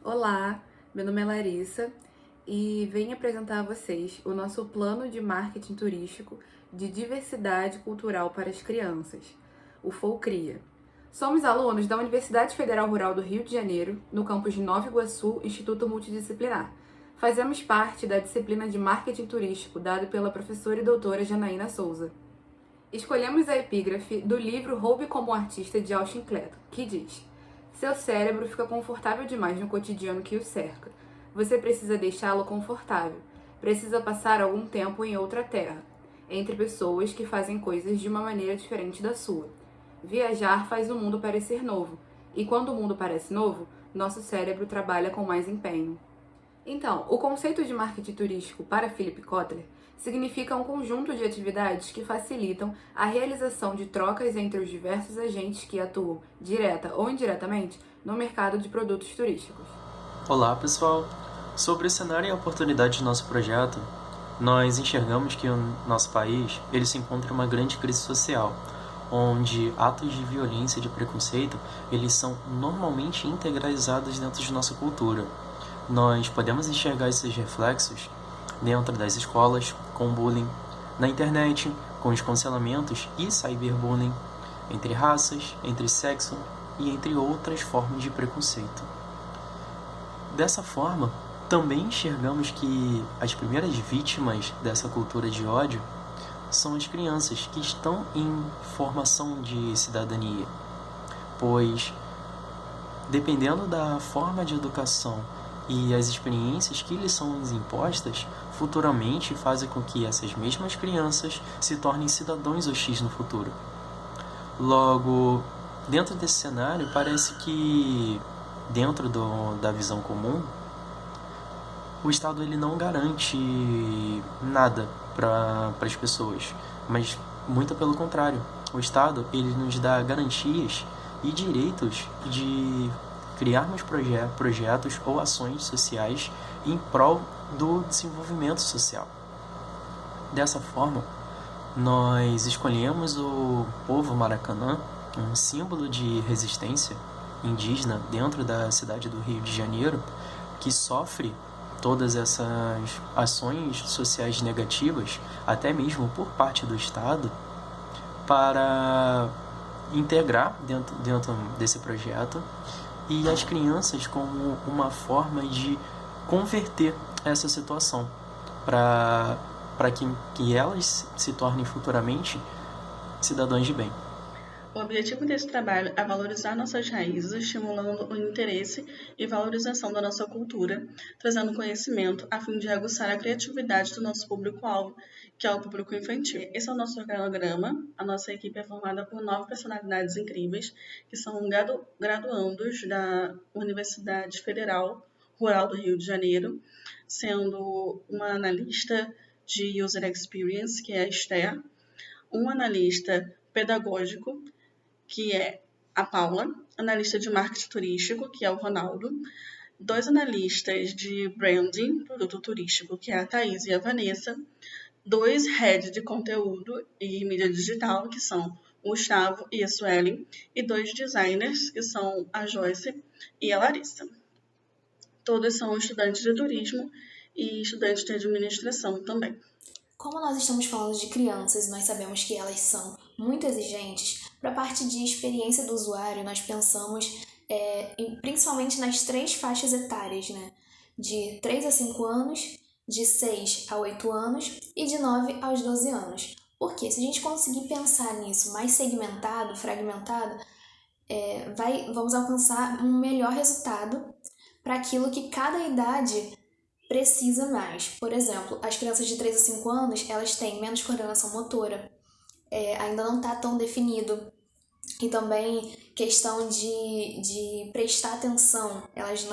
Olá, meu nome é Larissa e venho apresentar a vocês o nosso plano de marketing turístico de diversidade cultural para as crianças, o FOCRIA. Somos alunos da Universidade Federal Rural do Rio de Janeiro, no campus de Nova Iguaçu, Instituto Multidisciplinar. Fazemos parte da disciplina de marketing turístico dada pela professora e doutora Janaína Souza. Escolhemos a epígrafe do livro Roube como Artista de Austin Kleon, que diz: seu cérebro fica confortável demais no cotidiano que o cerca. Você precisa deixá-lo confortável. Precisa passar algum tempo em outra terra, entre pessoas que fazem coisas de uma maneira diferente da sua. Viajar faz o mundo parecer novo, e quando o mundo parece novo, nosso cérebro trabalha com mais empenho. Então, o conceito de marketing turístico para Philip Kotler significa um conjunto de atividades que facilitam a realização de trocas entre os diversos agentes que atuam, direta ou indiretamente, no mercado de produtos turísticos. Olá, pessoal! Sobre o cenário e a oportunidade do nosso projeto, nós enxergamos que o nosso país ele se encontra em uma grande crise social, onde atos de violência e de preconceito eles são normalmente integralizados dentro de nossa cultura. Nós podemos enxergar esses reflexos dentro das escolas, com bullying, na internet, com os cancelamentos e cyberbullying, entre raças, entre sexo e entre outras formas de preconceito. Dessa forma, também enxergamos que as primeiras vítimas dessa cultura de ódio são as crianças que estão em formação de cidadania, pois, dependendo da forma de educação e as experiências que lhes são impostas, futuramente fazem com que essas mesmas crianças se tornem cidadãos hostis no futuro. Logo, dentro desse cenário, parece que, dentro da visão comum, o Estado ele não garante nada para as pessoas, mas muito pelo contrário. O Estado ele nos dá garantias e direitos de criarmos projetos ou ações sociais em prol do desenvolvimento social. Dessa forma, nós escolhemos o povo Maracanã, um símbolo de resistência indígena dentro da cidade do Rio de Janeiro, que sofre todas essas ações sociais negativas, até mesmo por parte do Estado, para integrar dentro desse projeto e as crianças como uma forma de converter essa situação para que elas se tornem futuramente cidadãos de bem. O objetivo desse trabalho é valorizar nossas raízes, estimulando o interesse e valorização da nossa cultura, trazendo conhecimento a fim de aguçar a criatividade do nosso público-alvo, que é o público infantil. Esse é o nosso organograma. A nossa equipe é formada por 9 personalidades incríveis, que são graduandos da Universidade Federal Rural do Rio de Janeiro, sendo uma analista de User Experience, que é a Esther, um analista pedagógico, que é a Paula, analista de marketing turístico, que é o Ronaldo, 2 analistas de branding, produto turístico, que é a Thaís e a Vanessa, 2 heads de conteúdo e mídia digital, que são o Gustavo e a Suelen, e 2 designers, que são a Joyce e a Larissa. Todos são estudantes de turismo e estudantes de administração também. Como nós estamos falando de crianças e nós sabemos que elas são muito exigentes, para a parte de experiência do usuário, nós pensamos principalmente nas 3 faixas etárias, né? De 3 a 5 anos, de 6 a 8 anos e de 9 aos 12 anos. Porque se a gente conseguir pensar nisso mais segmentado, fragmentado, vamos alcançar um melhor resultado para aquilo que cada idade precisa mais. Por exemplo, as crianças de 3 a 5 anos, elas têm menos coordenação motora, ainda não está tão definido. E também questão de prestar atenção, elas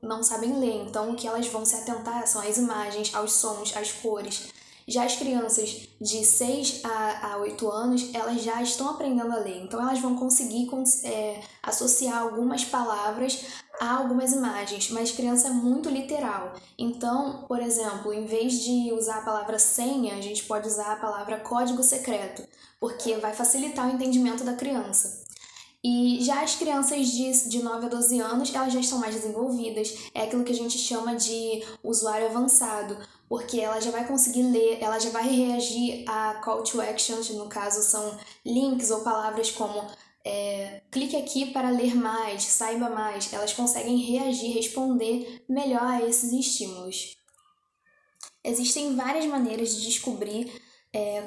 não sabem ler, então o que elas vão se atentar são as imagens, aos sons, às cores. Já as crianças de 6 a 8 anos, elas já estão aprendendo a ler, então elas vão conseguir associar algumas palavras a algumas imagens, mas criança é muito literal. Então, por exemplo, em vez de usar a palavra senha, a gente pode usar a palavra código secreto, porque vai facilitar o entendimento da criança. E já as crianças de 9 a 12 anos, elas já estão mais desenvolvidas, é aquilo que a gente chama de usuário avançado, porque ela já vai conseguir ler, ela já vai reagir a call to actions, no caso são links ou palavras como clique aqui para ler mais, saiba mais, elas conseguem reagir, responder melhor a esses estímulos. Existem várias maneiras de descobrir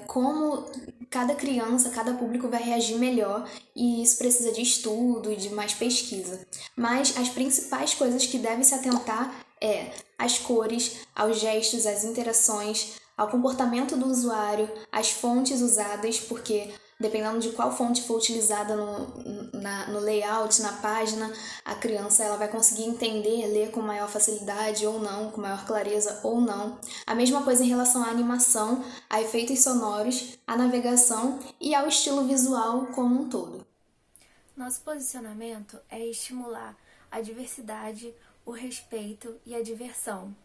como cada criança, cada público vai reagir melhor, e isso precisa de estudo e de mais pesquisa. Mas as principais coisas que deve se atentar as cores, aos gestos, às interações, ao comportamento do usuário, às fontes usadas, porque dependendo de qual fonte for utilizada no layout, na página, a criança ela vai conseguir entender, ler com maior facilidade ou não, com maior clareza ou não. A mesma coisa em relação à animação, a efeitos sonoros, à navegação e ao estilo visual como um todo. Nosso posicionamento é estimular a diversidade, o respeito e a diversão.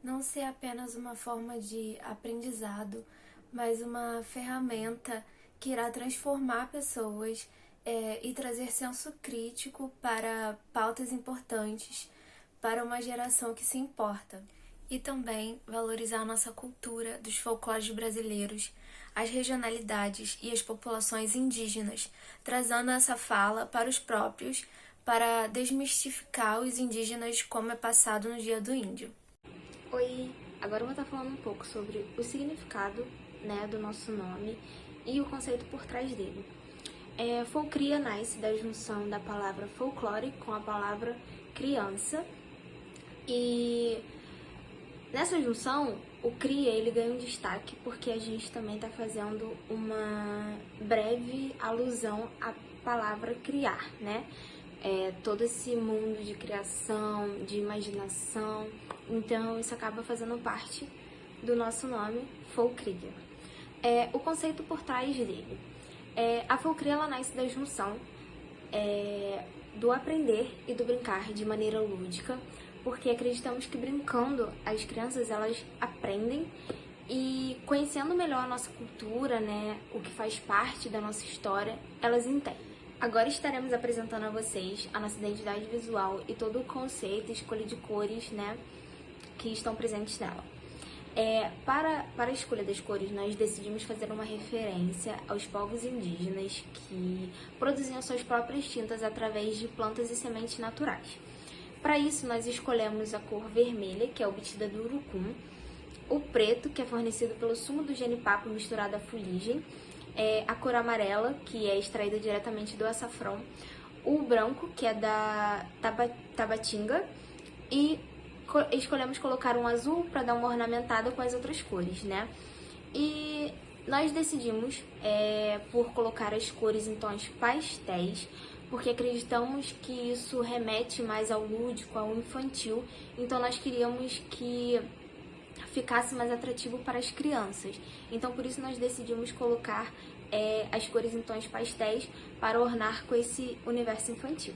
Não ser apenas uma forma de aprendizado, mas uma ferramenta que irá transformar pessoas e trazer senso crítico para pautas importantes para uma geração que se importa. E também valorizar a nossa cultura dos folclores brasileiros, as regionalidades e as populações indígenas, trazendo essa fala para os próprios, para desmistificar os indígenas como é passado no Dia do Índio. Oi, agora eu vou estar falando um pouco sobre o significado, do nosso nome e o conceito por trás dele. Folcria nasce da junção da palavra folclore com a palavra criança, e nessa junção o cria ele ganha um destaque porque a gente também está fazendo uma breve alusão à palavra criar, todo esse mundo de criação, de imaginação, então isso acaba fazendo parte do nosso nome, Folcria. O conceito por trás dele. A folcria ela nasce da junção do aprender e do brincar de maneira lúdica, porque acreditamos que brincando as crianças elas aprendem e conhecendo melhor a nossa cultura, o que faz parte da nossa história, elas entendem. Agora estaremos apresentando a vocês a nossa identidade visual e todo o conceito e escolha de cores, que estão presentes nela. Para a escolha das cores, nós decidimos fazer uma referência aos povos indígenas que produziam suas próprias tintas através de plantas e sementes naturais. Para isso, nós escolhemos a cor vermelha, que é obtida do urucum, o preto, que é fornecido pelo sumo do jenipapo misturado à fuligem, a cor amarela, que é extraída diretamente do açafrão, o branco, que é da tabatinga, e escolhemos colocar um azul para dar uma ornamentada com as outras cores, E nós decidimos por colocar as cores em tons pastéis, porque acreditamos que isso remete mais ao lúdico, ao infantil, então nós queríamos que ficasse mais atrativo para as crianças. Então por isso nós decidimos colocar as cores em tons pastéis para ornar com esse universo infantil.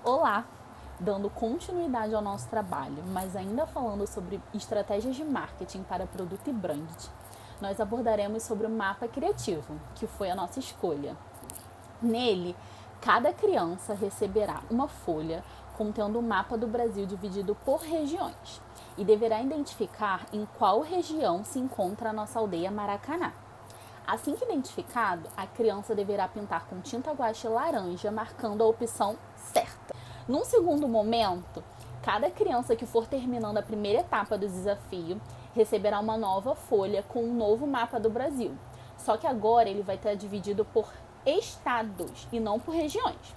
Olá! Dando continuidade ao nosso trabalho, mas ainda falando sobre estratégias de marketing para produto e brand, nós abordaremos sobre o mapa criativo, que foi a nossa escolha. Nele, cada criança receberá uma folha contendo o mapa do Brasil dividido por regiões e deverá identificar em qual região se encontra a nossa aldeia Maracaná. Assim que identificado, a criança deverá pintar com tinta guache laranja, marcando a opção certa. Num segundo momento, cada criança que for terminando a primeira etapa do desafio receberá uma nova folha com um novo mapa do Brasil. Só que agora ele vai estar dividido por estados e não por regiões.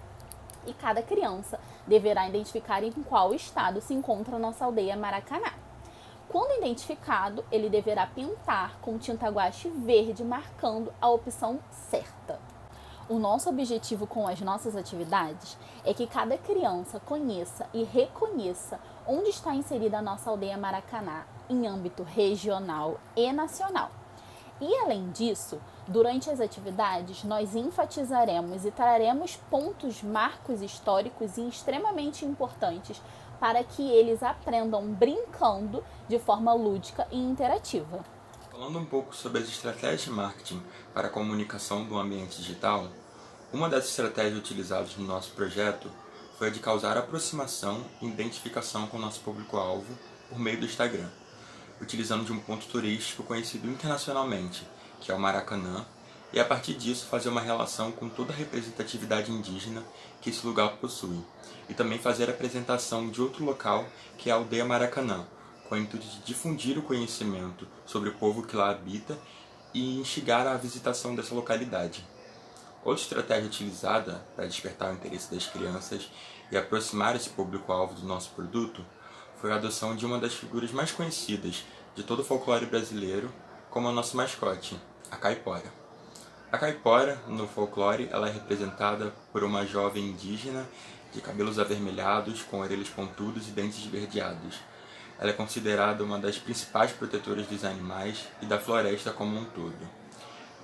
E cada criança deverá identificar em qual estado se encontra a nossa aldeia Maracaná. Quando identificado, ele deverá pintar com tinta guache verde, marcando a opção certa. O nosso objetivo com as nossas atividades é que cada criança conheça e reconheça onde está inserida a nossa aldeia Maracaná em âmbito regional e nacional. E além disso, durante as atividades, nós enfatizaremos e traremos pontos, marcos históricos e extremamente importantes para que eles aprendam brincando de forma lúdica e interativa. Falando um pouco sobre as estratégias de marketing para a comunicação do ambiente digital, Uma das estratégias utilizadas no nosso projeto foi a de causar aproximação e identificação com o nosso público-alvo por meio do Instagram, utilizando de um ponto turístico conhecido internacionalmente, que é o Maracanã, e a partir disso fazer uma relação com toda a representatividade indígena que esse lugar possui, e também fazer a apresentação de outro local, que é a Aldeia Maracanã, com o intuito de difundir o conhecimento sobre o povo que lá habita e instigar a visitação dessa localidade. Outra estratégia utilizada para despertar o interesse das crianças e aproximar esse público-alvo do nosso produto foi a adoção de uma das figuras mais conhecidas de todo o folclore brasileiro como a nossa mascote, a caipora. A caipora, no folclore, ela é representada por uma jovem indígena de cabelos avermelhados, com orelhas pontudas e dentes esverdeados. Ela é considerada uma das principais protetoras dos animais e da floresta como um todo.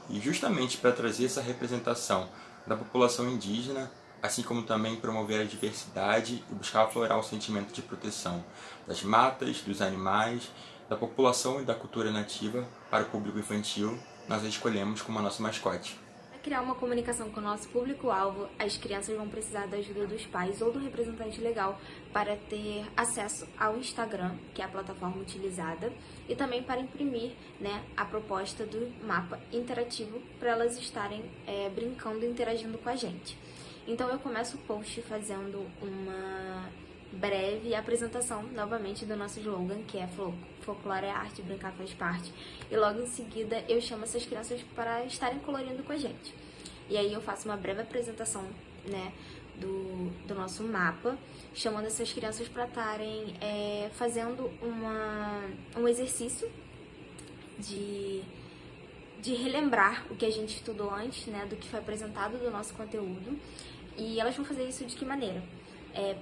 E justamente para trazer essa representação da população indígena, assim como também promover a diversidade e buscar aflorar o sentimento de proteção das matas, dos animais, da população e da cultura nativa para o público infantil, nós a escolhemos como a nossa mascote. Para criar uma comunicação com o nosso público-alvo, as crianças vão precisar da ajuda dos pais ou do representante legal para ter acesso ao Instagram, que é a plataforma utilizada, e também para imprimir, a proposta do mapa interativo para elas estarem brincando e interagindo com a gente. Então eu começo o post fazendo uma breve apresentação novamente do nosso slogan, que é folclore é arte, brincar faz parte, e logo em seguida eu chamo essas crianças para estarem colorindo com a gente. E aí eu faço uma breve apresentação, do nosso mapa, chamando essas crianças para estarem fazendo um exercício de relembrar o que a gente estudou antes, do que foi apresentado do nosso conteúdo. E elas vão fazer isso de que maneira?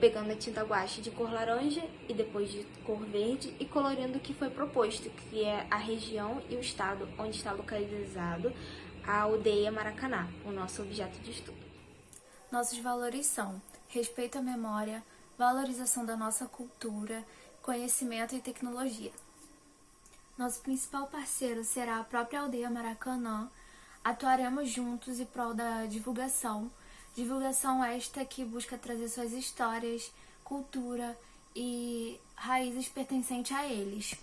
Pegando a tinta guache de cor laranja e depois de cor verde e colorindo o que foi proposto, que é a região e o estado onde está localizado a aldeia Maracanã, o nosso objeto de estudo. Nossos valores são respeito à memória, valorização da nossa cultura, conhecimento e tecnologia. Nosso principal parceiro será a própria aldeia Maracanã. Atuaremos juntos em prol da divulgação esta que busca trazer suas histórias, cultura e raízes pertencentes a eles.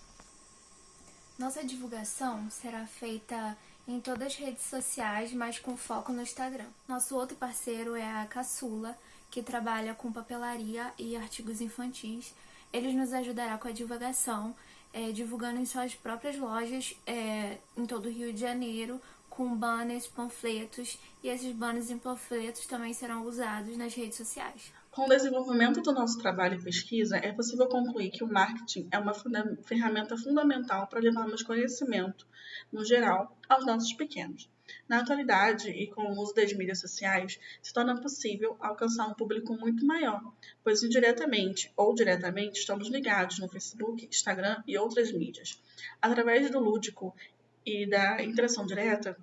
Nossa divulgação será feita em todas as redes sociais, mas com foco no Instagram. Nosso outro parceiro é a Caçula, que trabalha com papelaria e artigos infantis. Eles nos ajudará com a divulgação, divulgando em suas próprias lojas em todo o Rio de Janeiro, com banners, panfletos, e esses banners e panfletos também serão usados nas redes sociais. Com o desenvolvimento do nosso trabalho e pesquisa, é possível concluir que o marketing é uma ferramenta fundamental para levarmos conhecimento, no geral, aos nossos pequenos. Na atualidade, e com o uso das mídias sociais, se torna possível alcançar um público muito maior, pois indiretamente ou diretamente estamos ligados no Facebook, Instagram e outras mídias. Através do lúdico e da interação direta,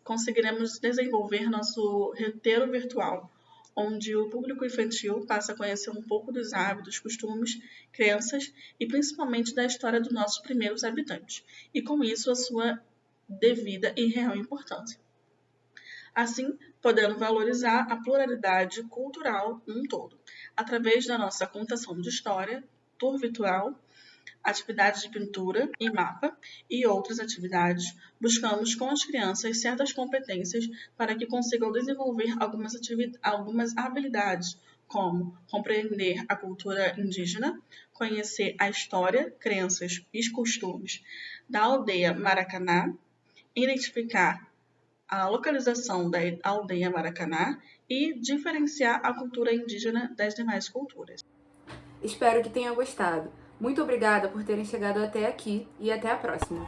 conseguiremos desenvolver nosso roteiro virtual, onde o público infantil passa a conhecer um pouco dos hábitos, costumes, crenças e principalmente da história dos nossos primeiros habitantes, e com isso a sua devida e real importância. Assim, podendo valorizar a pluralidade cultural num todo, através da nossa contação de história, tour virtual, atividades de pintura e mapa e outras atividades, buscamos com as crianças certas competências para que consigam desenvolver algumas habilidades, como compreender a cultura indígena, conhecer a história, crenças e costumes da aldeia Maracanã, identificar a localização da aldeia Maracanã e diferenciar a cultura indígena das demais culturas. Espero que tenha gostado. Muito obrigada por terem chegado até aqui e até a próxima!